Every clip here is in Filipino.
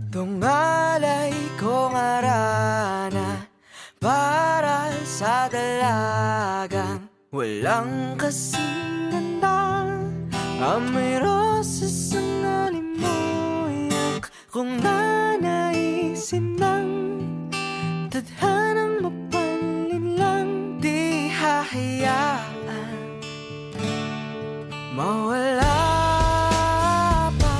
Tungalay kong arana para sa dalagang walang kasing ganda. Amoy rosas ang alimuyak kung nanaisin ng tadhanang mapalin lang. Di hahayaan mawala pa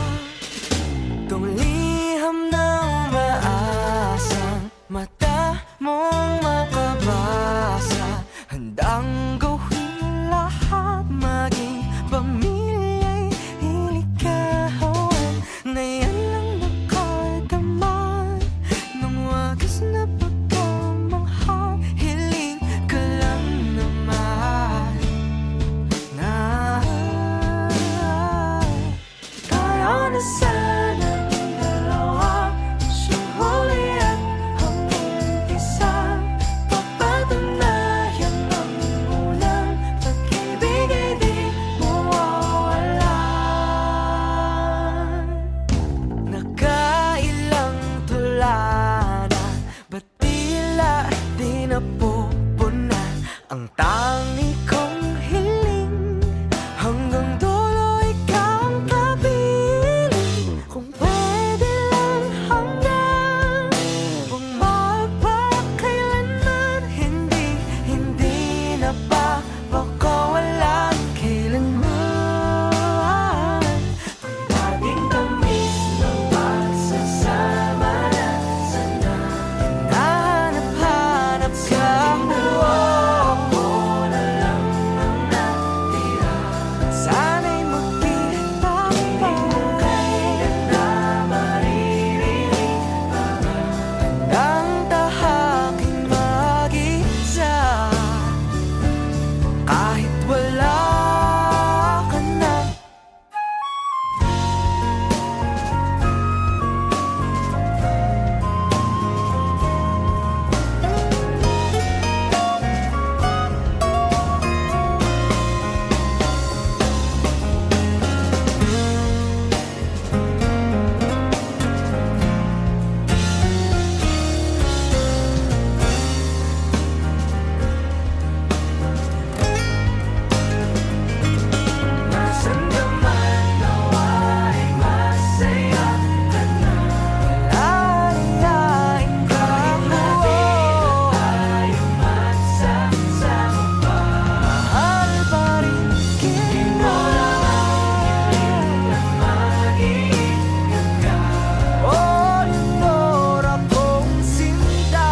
tong liham ng maasang mata mong makabasa. Handang gawin lahat, maging pamilya'y ilikawan. Ngayon lang nakadama ng wagas na pagkamanghang. Hiling ka lang naman na tayo na sanang dalawa, siyang huli at hanggang isa. Papatunayan ang unang pag-ibig ay di mawawala. Nakailang tula na, ba't tila di napupuna ang tangi kong hiling? Hanggang dulo ikaw ang kapiling. Kung pwede lang hanggang magpakailanman, hindi na papakawalan kailanman. Ang dating tamis ng pagsasama na sana hinahanap-hanap ka mo. Ako na lang ang natira, sana'y magkita pa. Kailan na maririnig ang tahaking mag-isa kahit wala ka na. Nasaan ka man, nawa'y masaya ka na. Lalayain ka mo, tayo magsasama pa. Mahal pa rin kita, hiling na mag-iingat ka. O Leonor, akong sinta.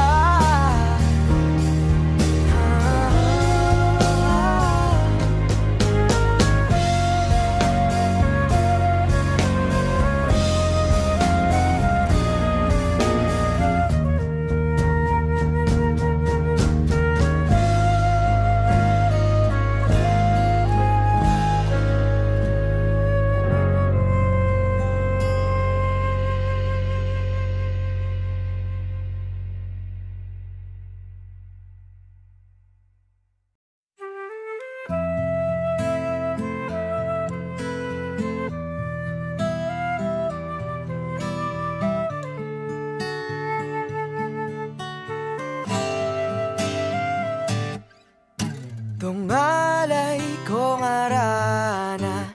Tungalay kong arana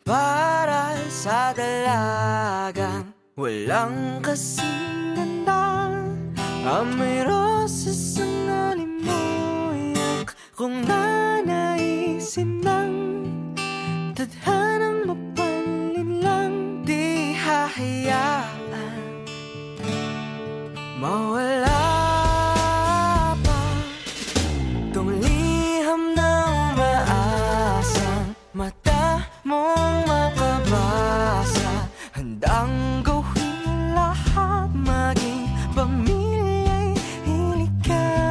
para sa dalagang walang kasing ganda. Amoy rosas ang alimuyak kung nanaisin ng tadhanang mapalin lang. Di hahayaan mawala pa tong liham ng maasang mata mong makabasa. Handang gawin lahat, maging pamilya'y ilikawan.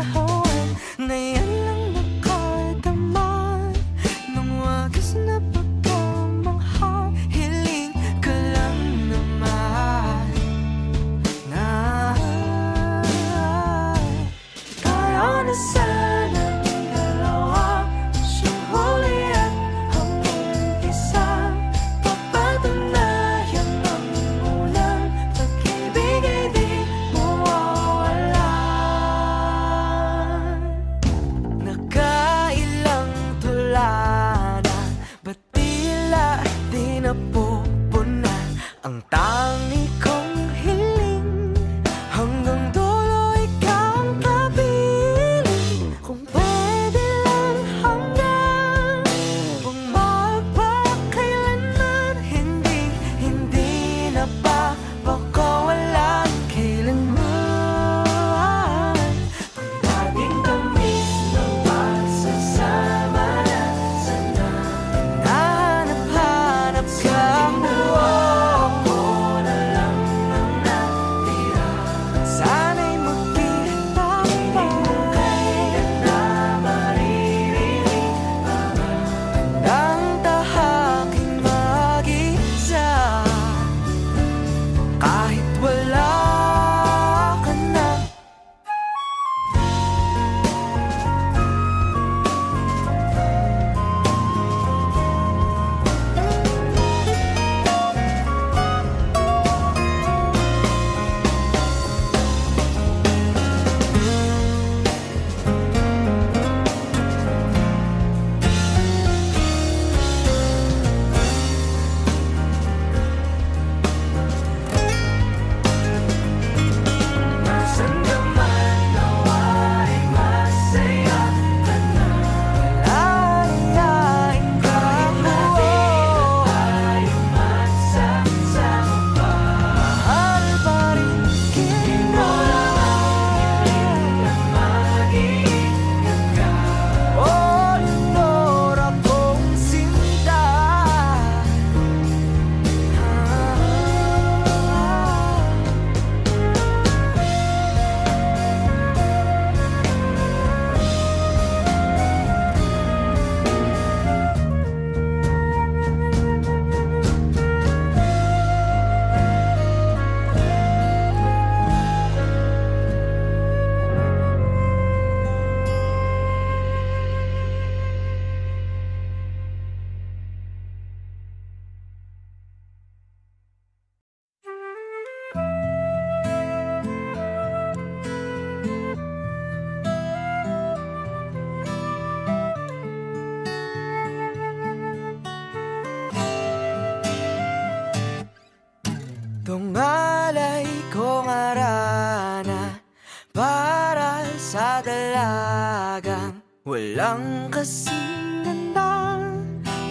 walang kasing ganda.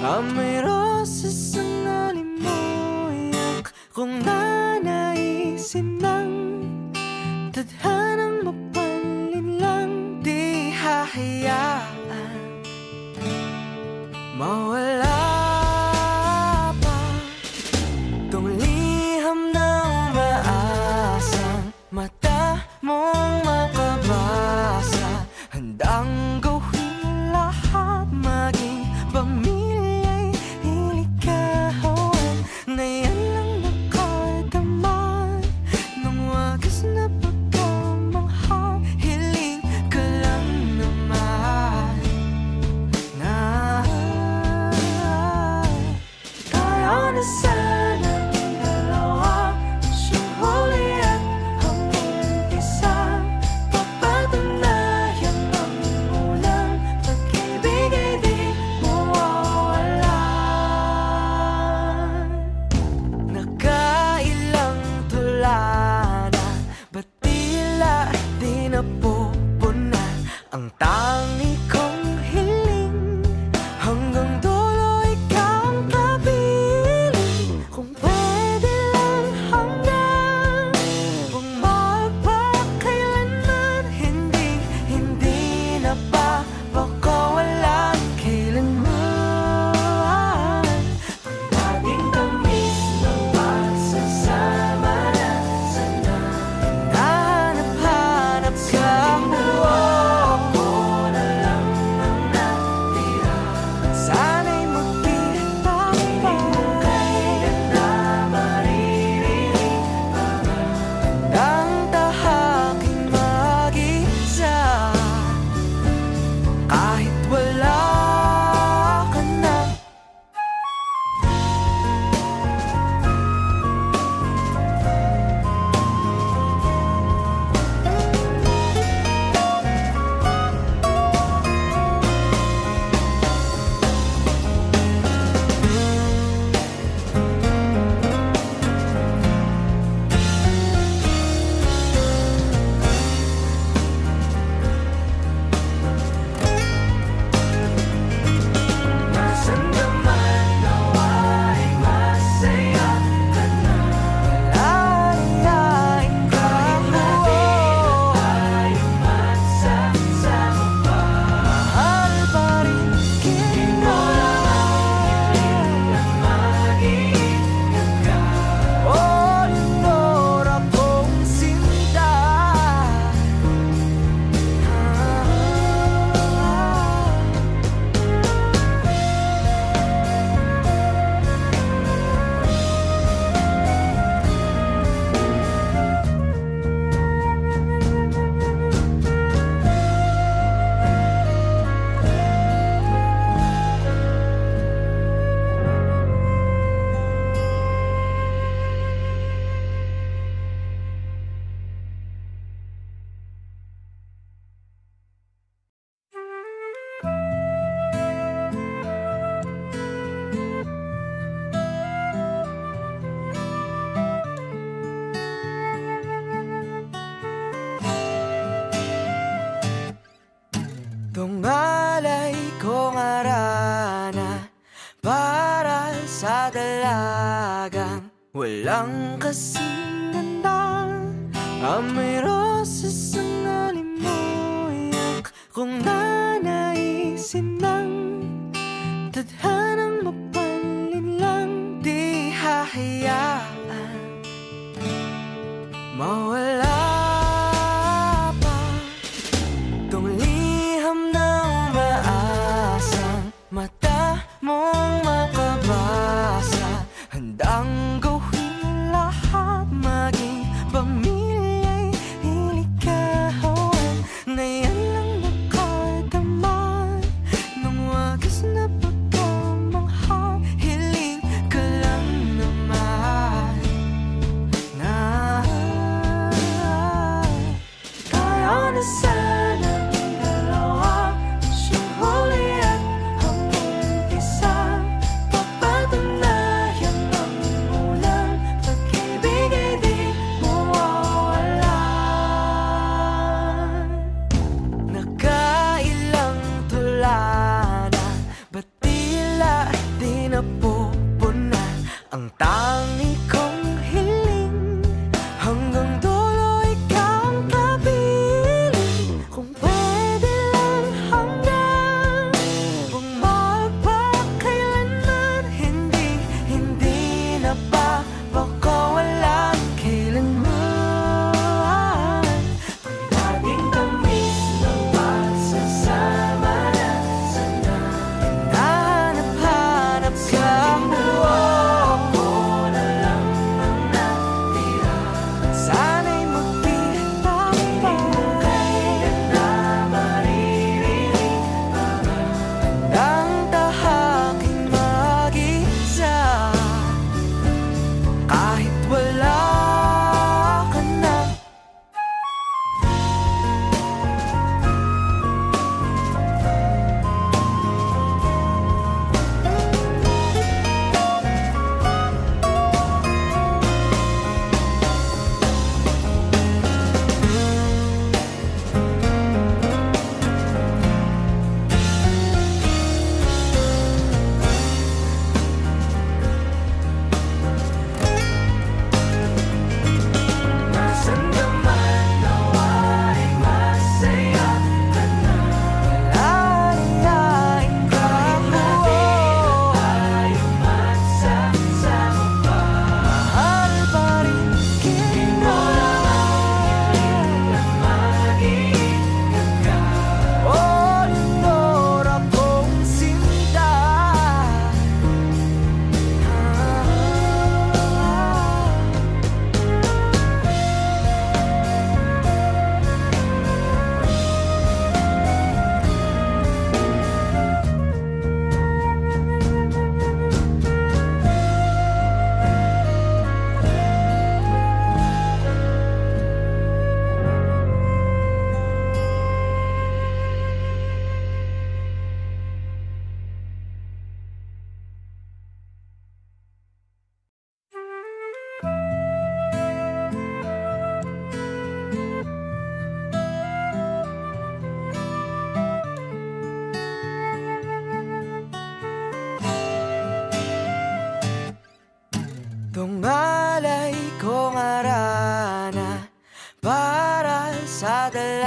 Amoy roses ang alimoyak. Kung nanaisin ng tadhanang mapalin lang, di hahayaan mawala pa tong liham ng maasang mata mong makabasa. Handang gawin lahat, maging pamilya'y ilikawan. Ngayon lang nakadamay ng wagas na pagkamangha. Hiling ka lang naman na tayo na sanang dalawa, siyang huli at hanggang isa. Papatunayan ang unang pag-ibig ay di mawawalan. Nakailang tula na, ba't tila di napupuna ang tangi kong hiling? Hanggang dulo ikaw ang kapiling. Kung pwede lang hanggang kung magpakailanman, hindi na ba baka walang kailanman. Ang laging tamis ng pagsasama na sana hinahanap-hanap ka. Ako na lang ang natira. Sana'y magkita pa. Kailan na maririnig ang tahaking mag-isa? Kahit wala ka na. Nasaan ka man, nawa'y masaya ka na. Lalayain ka mo. Tayo magsasama pa. Mahal pa rin kita. Hiling at mag-iingat ka. O Leonor, akong sinta. Tungalay kong arana para sa dalagang walang kasing ganda. Amoy roses ang alimoyak. Kung nanaisin ng tadhanang mapalin lang, di hahayaan mawala pa tong liham ng maasang mata mong makabasa. Handang gawin lahat, maging pamilya'y ilikawan. Ngayon lang nakadamay ng wagas na pagkamangha. Hiling ka lang naman na tayo na sanang dalawa, siyang huli at hanggang isa. Papatunayan ang unang pag-ibig ay di mawawalan. Nakailang tula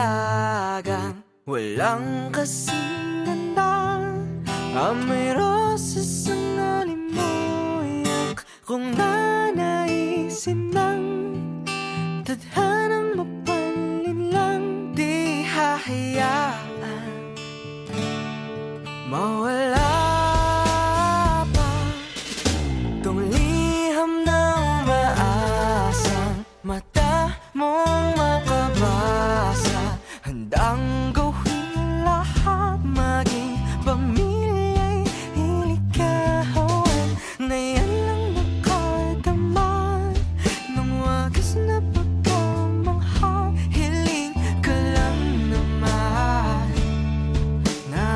dalagang walang kasing ganda. Amoy roses ang alimoyak kung nanaisin ng tadhanang mapanlin lang. Di hahayaan mawala pa tong liham ng maasang mata mong makabasa. Handang gawin lahat, maging pamilya'y ilikawan, na yan lang nakadaman ng wagas na pagkamangha. Hiling ka lang naman na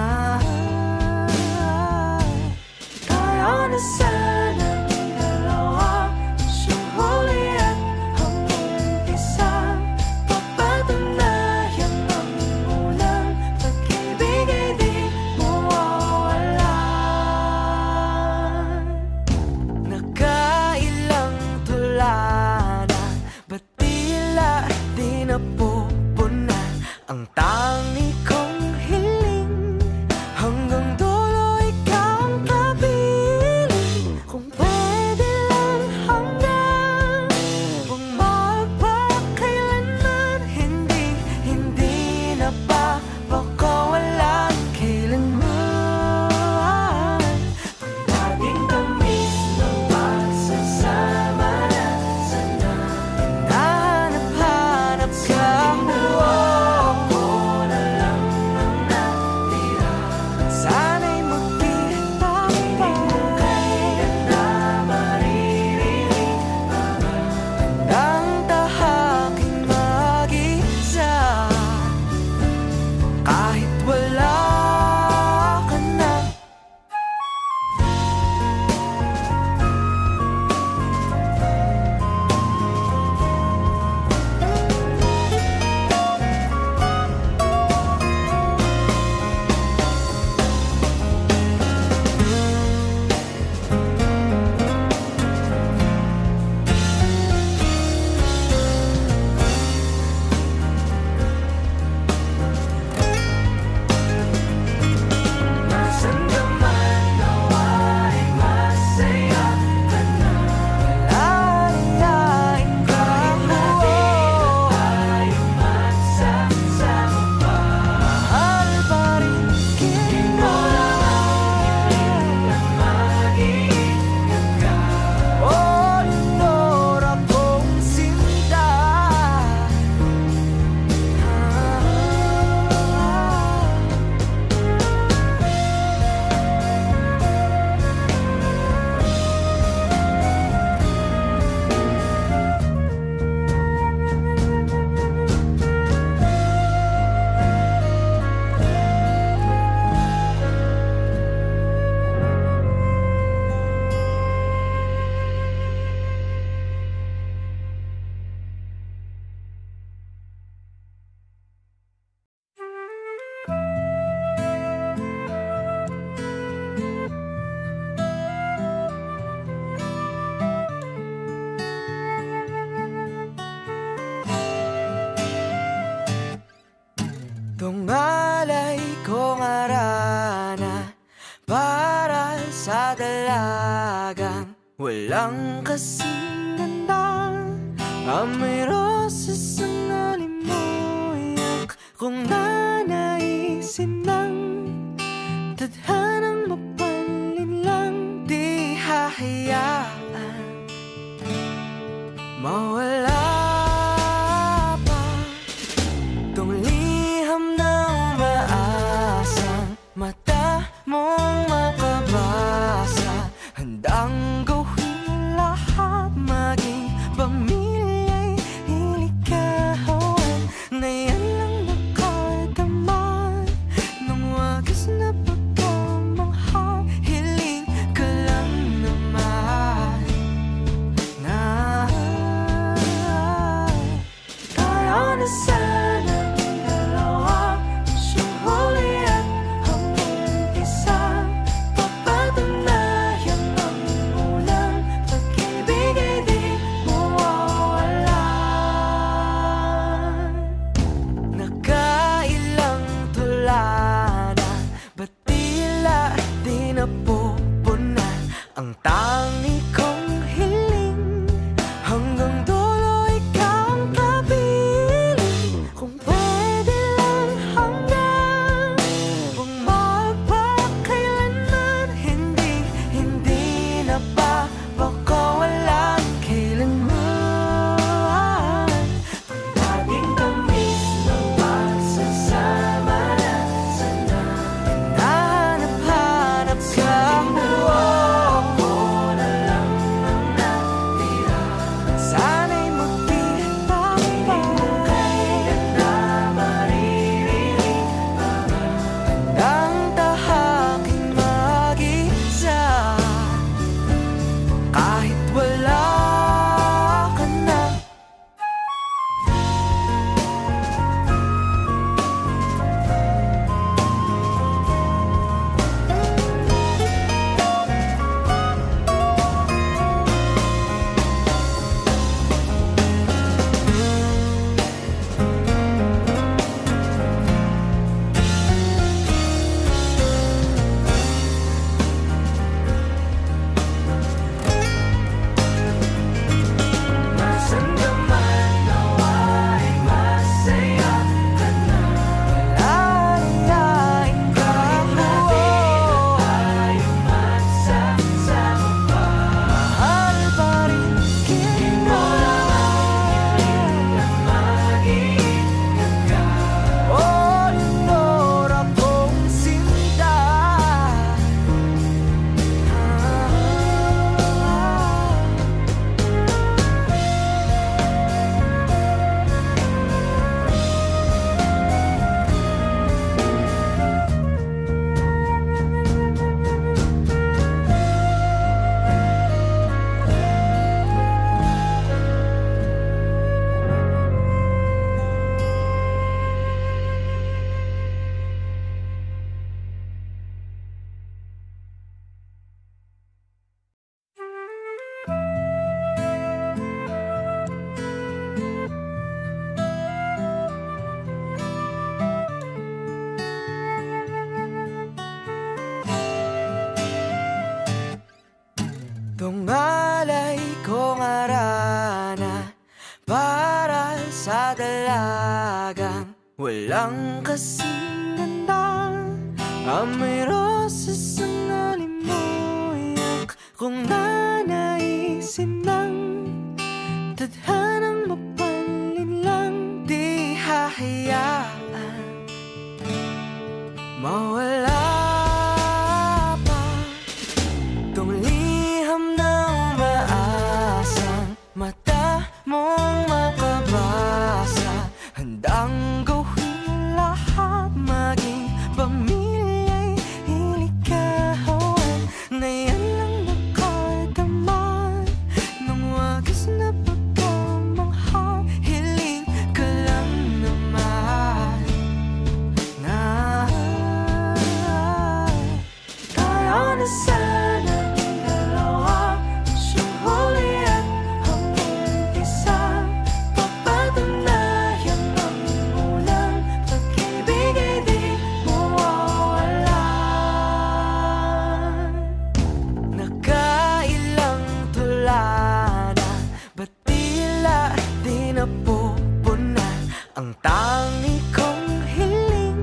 tayo na sanang dalawa, siyang huli at ang umpisa. Papatunayan ang unang pag-ibig ay di mawawalan. Nakailang tula na, ba't tila di napupuna ang tangi kong hiling? Hanggang dulo ikaw ang kapiling. Kung pwede lang hanggang kung magpakailanman, hindi na ba baka walang kailanman. Ang laging tamis ng pagsasama na sana hinahanap-hanap ka. Ako na lang ang natira, sana'y magkita pa. Kailan na maririnig ang tahaking mag-isa kahit wala ka na. Nasaan ka man, nawa'y masaya ka na. Malalayain ka mo, tayo magsasama pa. Mahal pa rin kita, hiling na mag-iingat ka. O Leonor, akong sinta. Tungalay kong arana para sa dalagang walang kasing ganda. Amoy roses ang alimoyak kung nanaisin ng tadhanang mapanlin lang. Di hahayaan mawala pa tong liham ng maasang mata mong makabasa. Handang gawin lahat, maging pamilya'y ilikawan, na yan lang nakadaman ng wagas na pagkamangha. Hiling ka lang naman na tayo na sanang dalawa, siyang huli at ang umpisa. Papatunayan ang unang pag-ibig ay di mawawalan. sa dalagang walang kasing ganda. Amoy rosas ang alimoyak kung nanaisin ng tadhanang mapanlin lang. Di hahayaan mawala pa tong liham na umaasang mata mong makabasa. Handang gawin lahat, maging pamilya'y ilikawan, na yan lang nakadaman ng wagas na pagkamangha. Hiling ka lang naman na tayo na sana dalawa, siyang huli at ang umpisa. Papatunayan ang unang pag-ibig ay di mawawalan. Nakailang tula na, ba't tila di napupunan ang tangi kong hiling?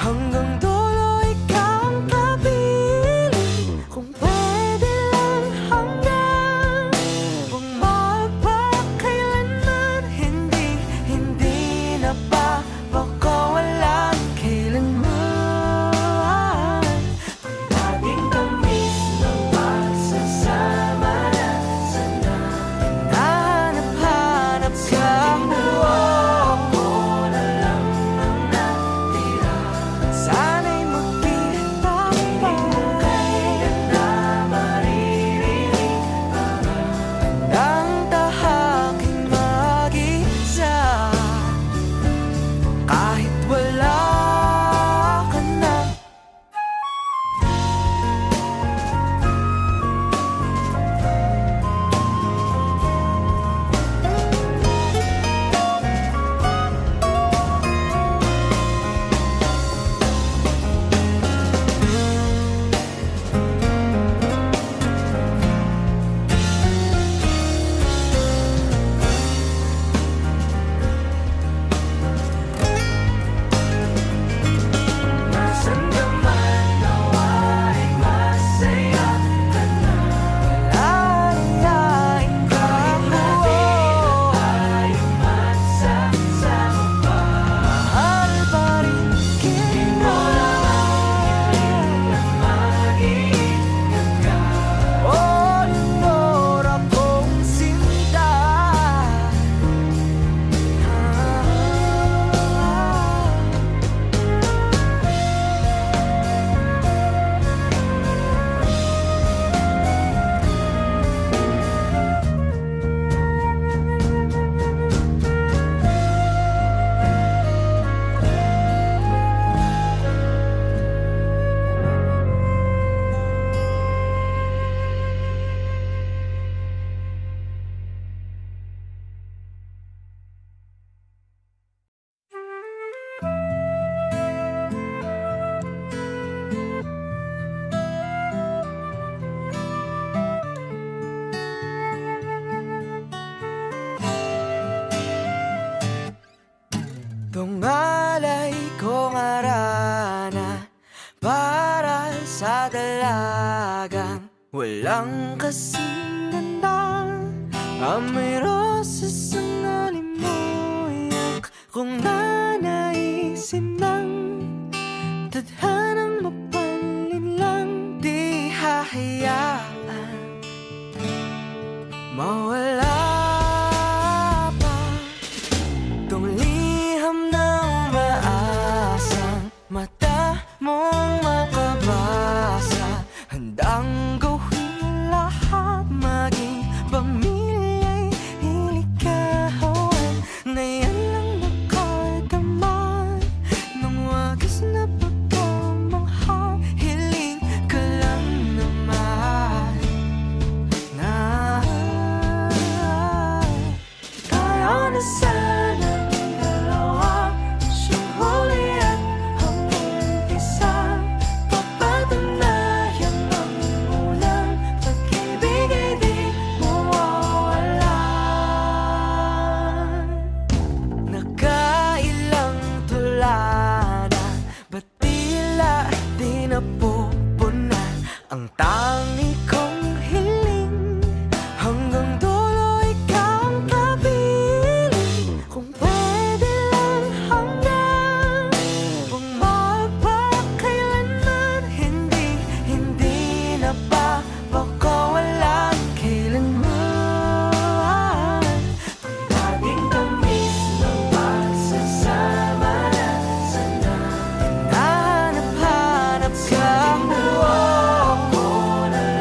Hanggang dulo ikaw ang kapiling. Kung pwede lang hanggang kung magpakailanman, hindi na pa baka walang kailanman. Ang dating tamis ng pagsasama na sana hinahanap-hanap ka. Ako na lang ang natira, sana'y magkita pa. Kailan na maririnig ang tahaking mag-isa kahit wala ka na. Nasaan ka man, nawa'y masaya ka na. Lalaing ka tayo magsasama pa. Mahal pa rin kita, hiling na mag-iingat ka. O Leonor, akong sinta. Tungalay kong arana para sa dalagang walang kasing ganda. Amoy rosas ang alimoyak kung nanaisin ng tadhanang mapanlin lang. Di hahayaan mawala pa tong liham na umaasang mata mong makabasa. Handang gawin lahat, maging pamilya'y ilikawan, na yan lang nakadaman ng wagas na pagkamangha. Hiling ka lang naman na tayo na sana dalawa, siyang huli at ang umpisa. Papatunayan ang unang pag-ibig ay di mawawalan. tangi kong hiling, hanggang dulo ikaw ang kapiling. Kung pwede lang hanggang magpakailanman, hindi na papakawalan kailanman. Laging tamis ng pagsasama na sana hinahanap-hanap ka. Ako na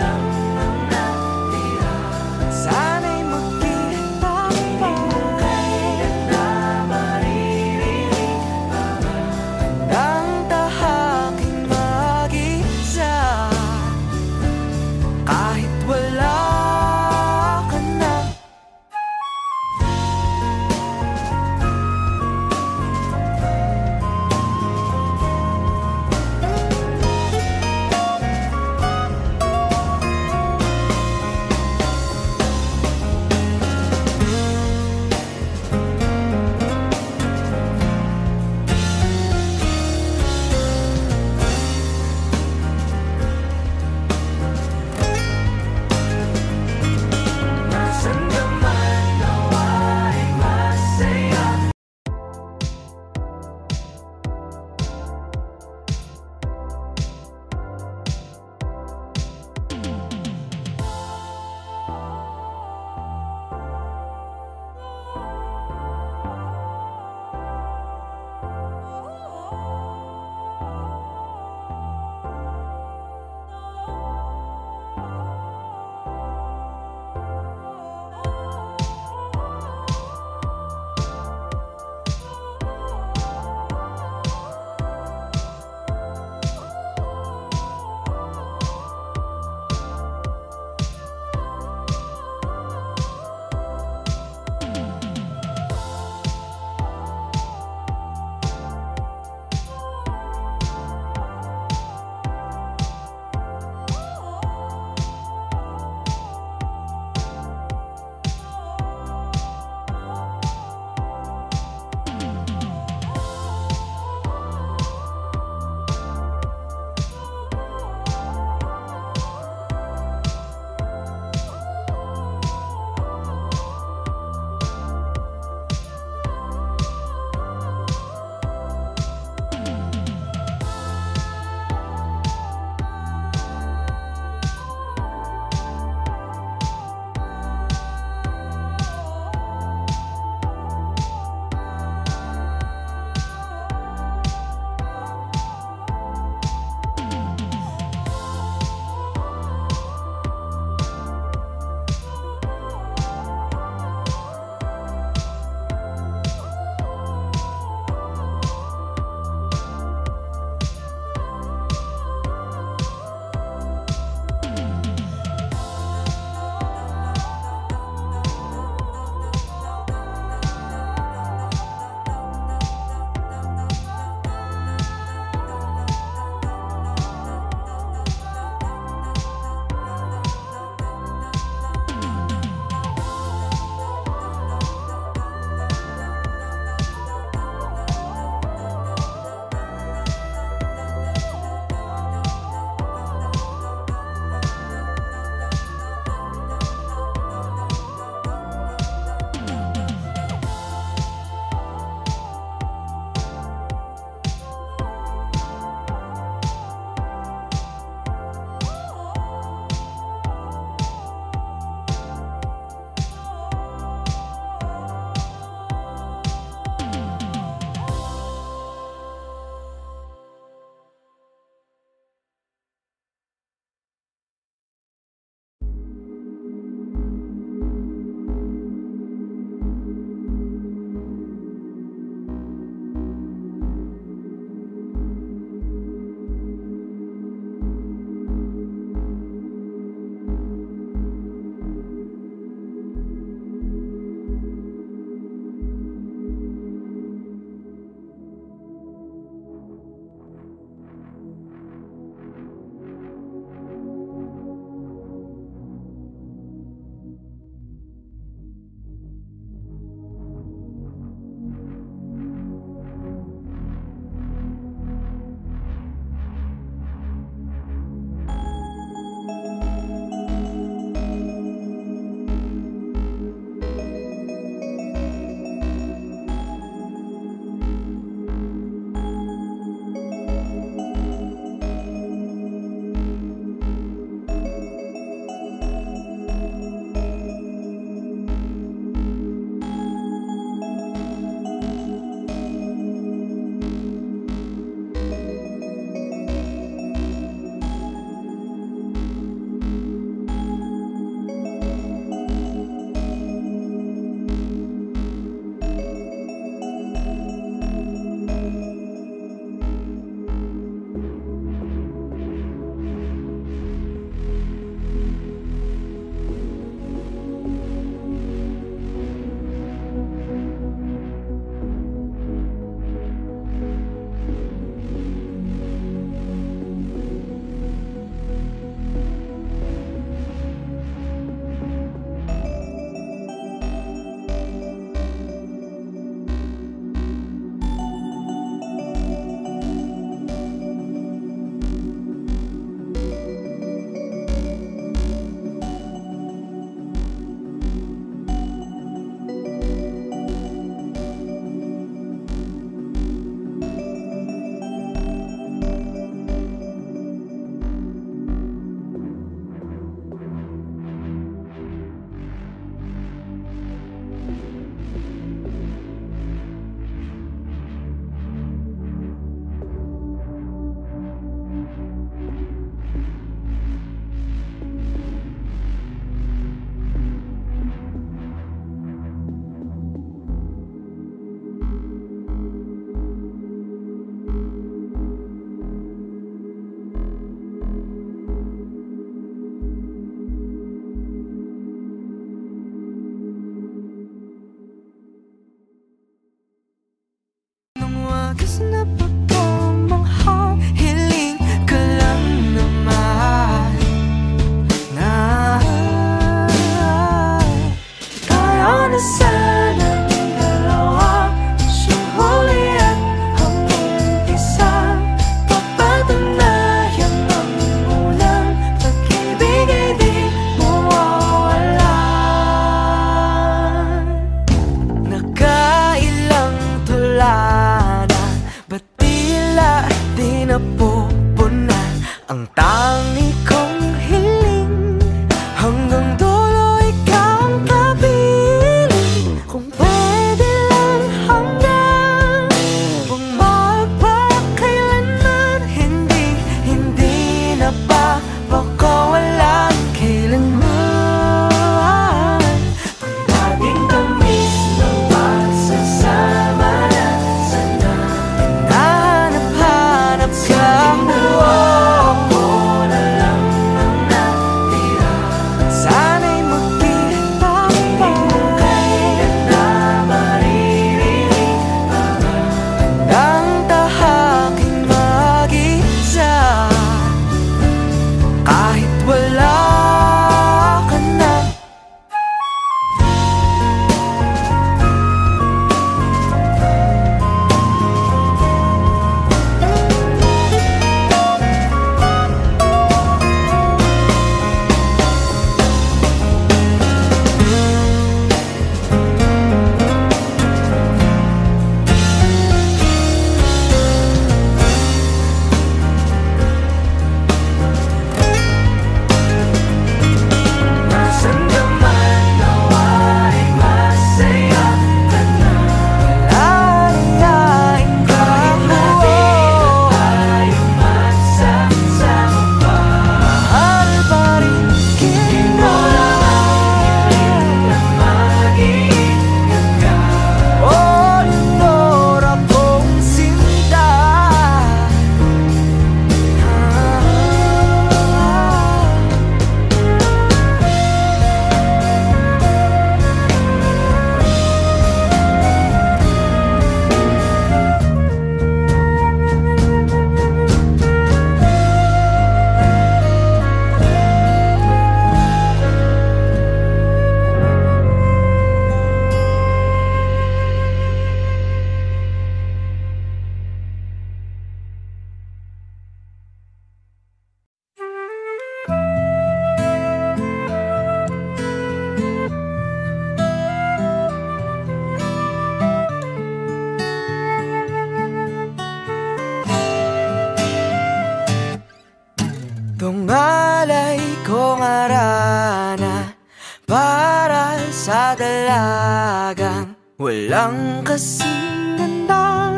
walang kasing ganda.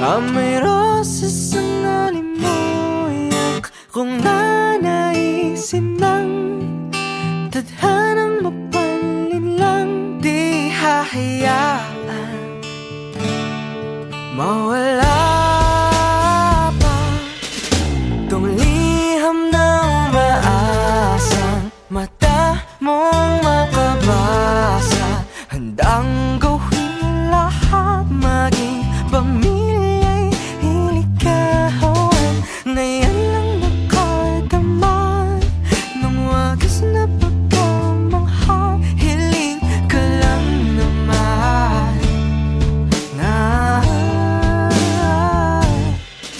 Amoy roses ang alimoyak, kung nanaisin ng tadhanang mapalin lang. Di hahayaan mawala pa tong liham na umaasang mata mong makabasa. Handang gawin lahat, maging pamilya'y hilikawan, na yan lang nakadama ng wagas na pagkamanghang. Hiling ka lang naman na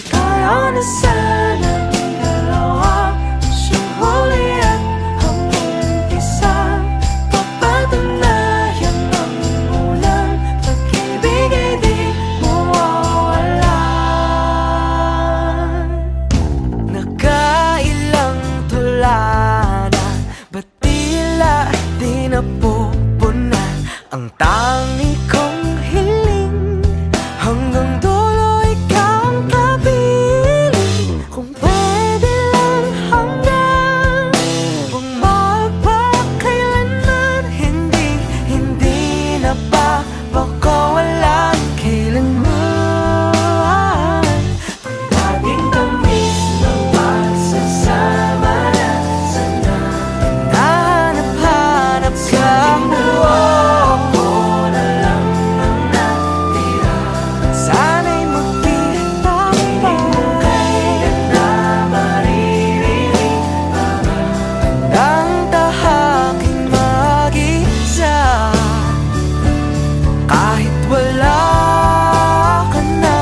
tayo na sanang dalawa, siyang huli at ang umpisa. Papatunayan ang unang pag-ibig ay di mawawalan. Nakailang tula na, ba't tila di napupunan ang tangi kong hiling? Hanggang dulo ikaw ang kapiling. Kung pwede lang hanggang magpakailanman, hindi na ba baka walang kailanman. Ang laging tamis ng pagsasama na sana hanap-hanap ka mo. Ako na lang ang natira, sana'y magkita pa. Hindi mo kailan na maririnig ang tahaking mag-isa. Kahit wala ka na,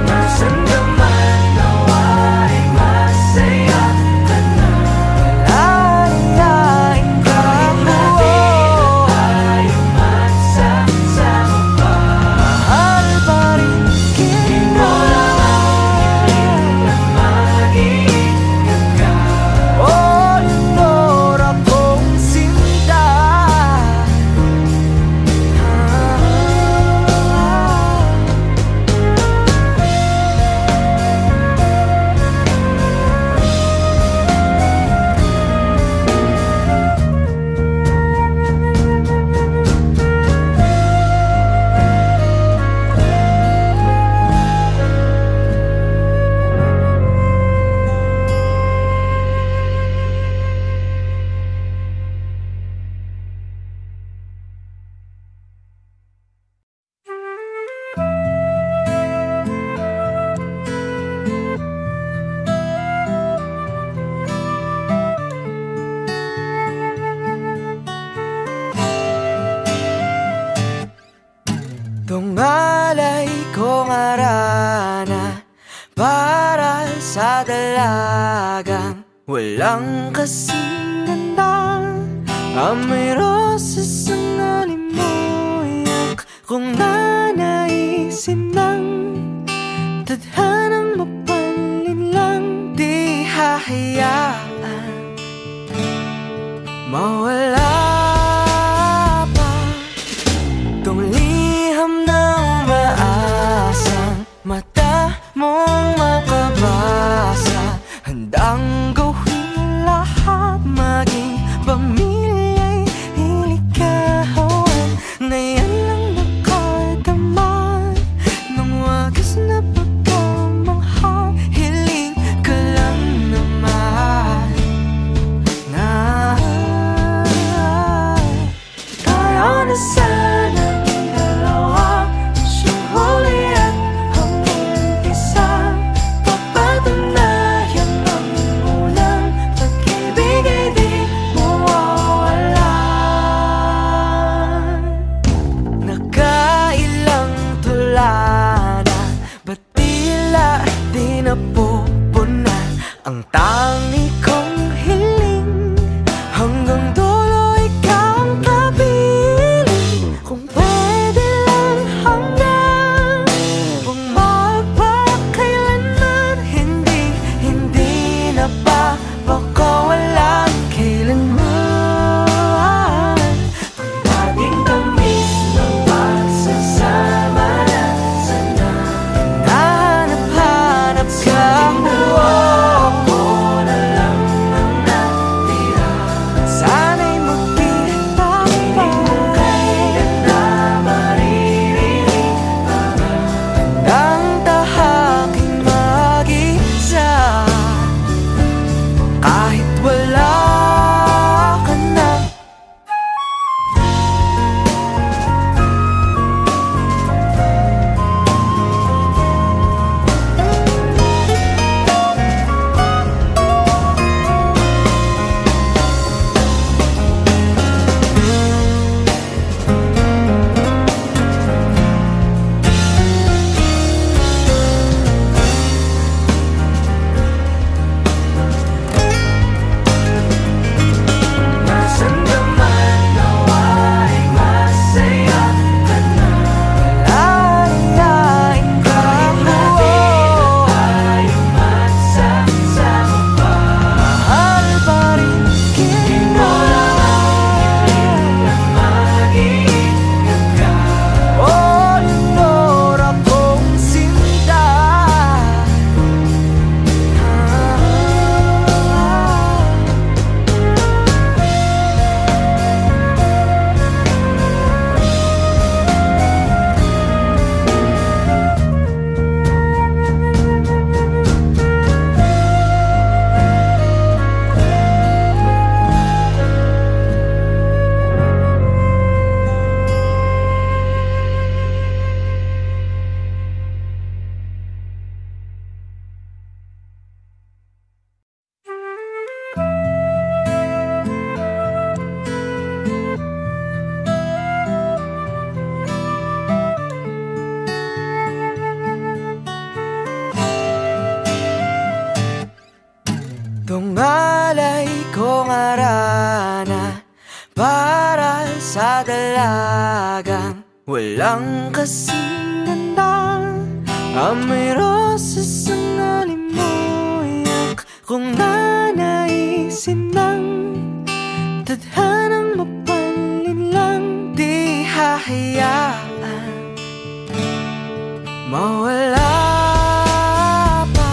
nasan ka man nawa'y masaya ka na. Lalayain ka mo, tayo magsasama pa. Mahal pa rin kita, hiling na mag-iingat ka. O Leonor, akong sinta. Tungalay kong arana para sa dalagang walang kasing ganda. Amoy roses ang alimoyak, kung nanaisin ng tadhanang mapalin lang. Di hahayaan mawala pa tong liham na umaasang mata mong makabasa. Handang gawin lahat, maging pamilya'y hilikawan, na yan lang nakadama ng wagas na pagkamanghang. Hiling ka lang naman na tayo na sanang dalawa, siyang huli at ang tangi kong hiling, hanggang dulo ikaw ang kapiling. Kung pwede lang hanggang magpakailanman, hindi na walang kailanman. Laging tamis ng pagsasama na sana Hanap-hanap ka mo, ako na lang ang natira. sana'y magkita pa. Kailan na maririnig Ang tahaking mag-isa, kahit wala ka na. Nasaan ka man, nawa'y masaya ka na. Lalayain ka mo, Tayo magsasama pa. mahal pa rin kita. Ang mag-iingat ka. O Leonora kong sinta, tungalay kong arana para sa dalagang walang kasing ganda. Amoy rosas ang alimuyak kung nanaisin ng tadhanang mapalin lang. Di hahayaan mawala pa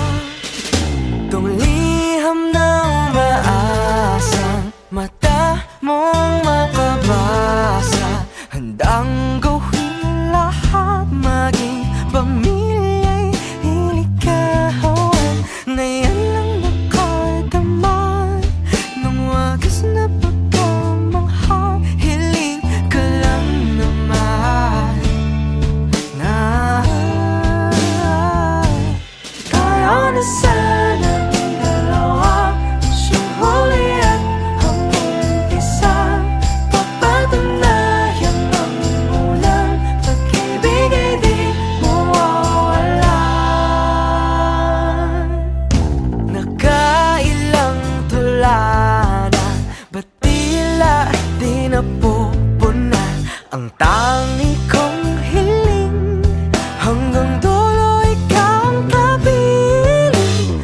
tong liham na umaasang mata mong makabasa. Handang gawin lahat, maging pamilya'y hilikawan. Ngayon lang nakadama ng wagas na pagkamanghang. Hiling ka lang naman na tayo na sanang dalawa, siyang huli at ang umpisa. Papatunayan ang unang pag-ibig ay di mawawalan. Nakailang tula na, ba't tila di napupuna ang tangi kong hiling, hanggang dulo ikaw ang kapiling.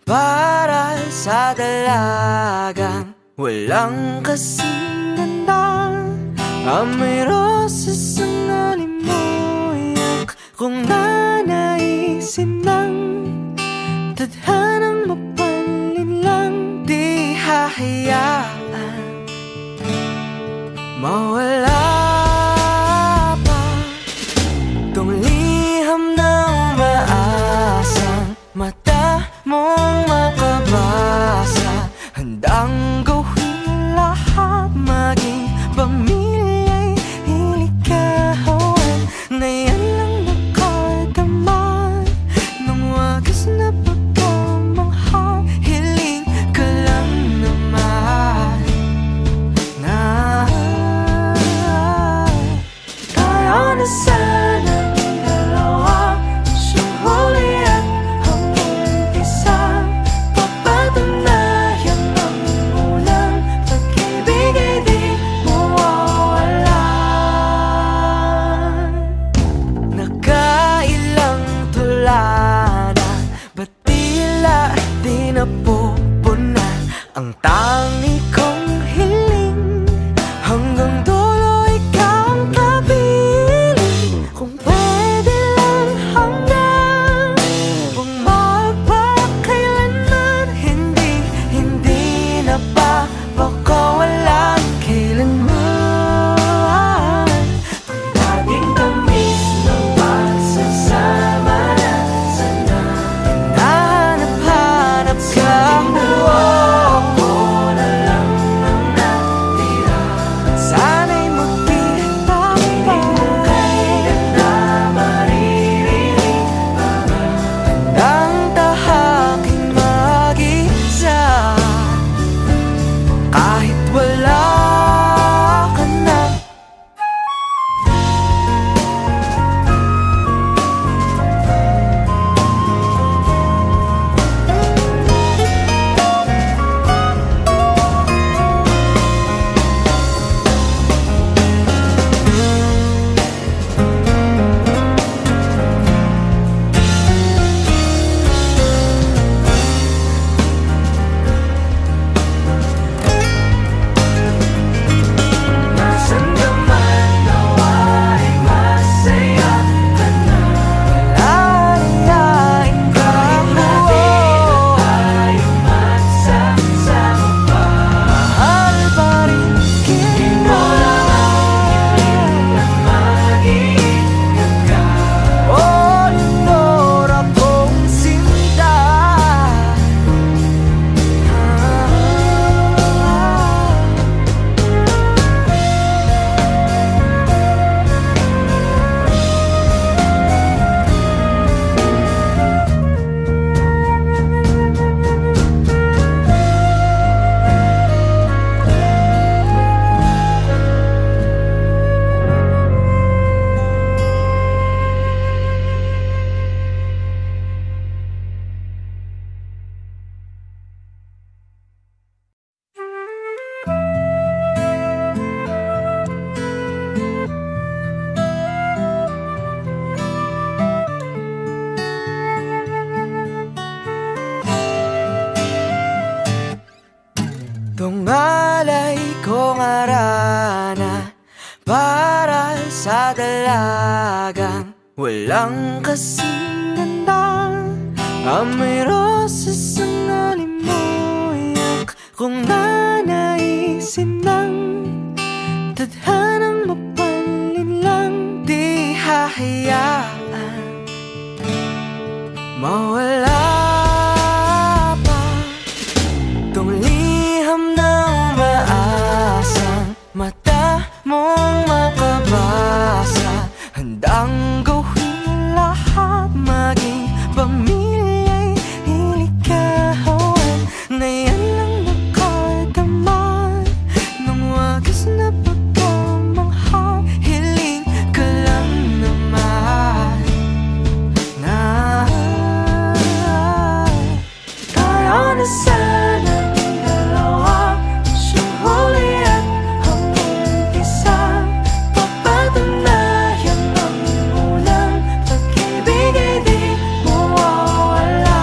para sa dalagang walang kasing ganda. Amoy roses ang alimoyak kung nanaisin ng tadhanang mapalin lang. Di hahayaan mawala pa tong liham na umaasang mata mong makabasa. Handang gawin lahat, maging pamilya'y ilikawan, na yan lang nakadama ng wagas na pagkamanghang. Hiling ka lang naman na tayo na sana dalawa, siyang huli at ang umpisa. Papatunayan ang unang pag-ibig ay di mawawala. Nakailang tula na, ba't tila di napupuna ang tangi kong hiling? Hanggang dulo ikaw ang kapiling. Kung pwede lang hanggang magpakailanman, hindi na papakawalan kailanman. Ang laging tamis ng pagsasama na sana hinahanap-hanap ka. Ako na lang ang natira, sana'y magkita pa. Hindi mo kailan na maririnig ang tahaking mag-isa. Kahit wala ka na, nasan ka man nawa'y masaya ka na. Lalayain ka mo, tayo magsasama pa. Mahal pa rin kita, na mag-iingat ka. O Lenor, akong sinta. Tungalay kong arana para sa dalagang walang kasing ganda. Amoy roses ang alimoyak kung nanaisin ng tadhanang mapalin lang. Di hahayaan mawala pa tong liham na umaasang mata mong makabasa. Handang gawin lahat, maging pamilya'y ilikawan, na yan lang nakadama ng wagas na pagkamanghang. Hiling ka lang naman na tayo na sana dalawa, siyang huli at ang umpisa. Papatunayan ang unang pag-ibig ay di mawawala.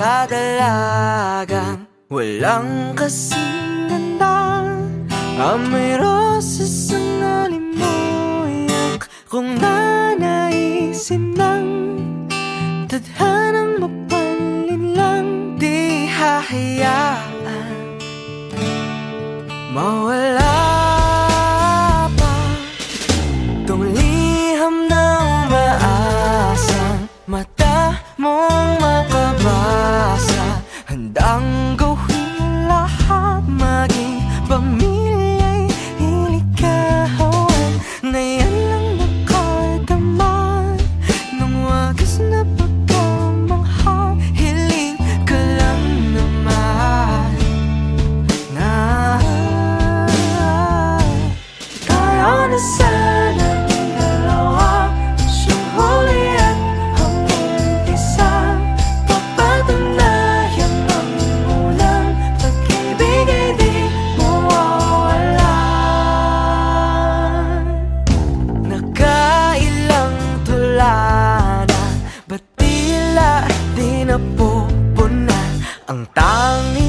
dalagang walang kasing ganda. Amoy roses ang alimoyak kung nanaisin ng tadhanang mapanlin lang. Di hahayaan mawala pa tong liham ng maasang mata mong makabasa. Handang gawin lahat, maging pamilya'y ilikawan. Ngayon lang nakadamay ng wagas na pagkamangha. Hiling ka lang naman na tayo na sana dalawa, siyang huli at hanggang isa. Papatunayan ang unang pag-ibig ay di mawawalan. Nakailang tula na, ba't tila di napupunan ang tangi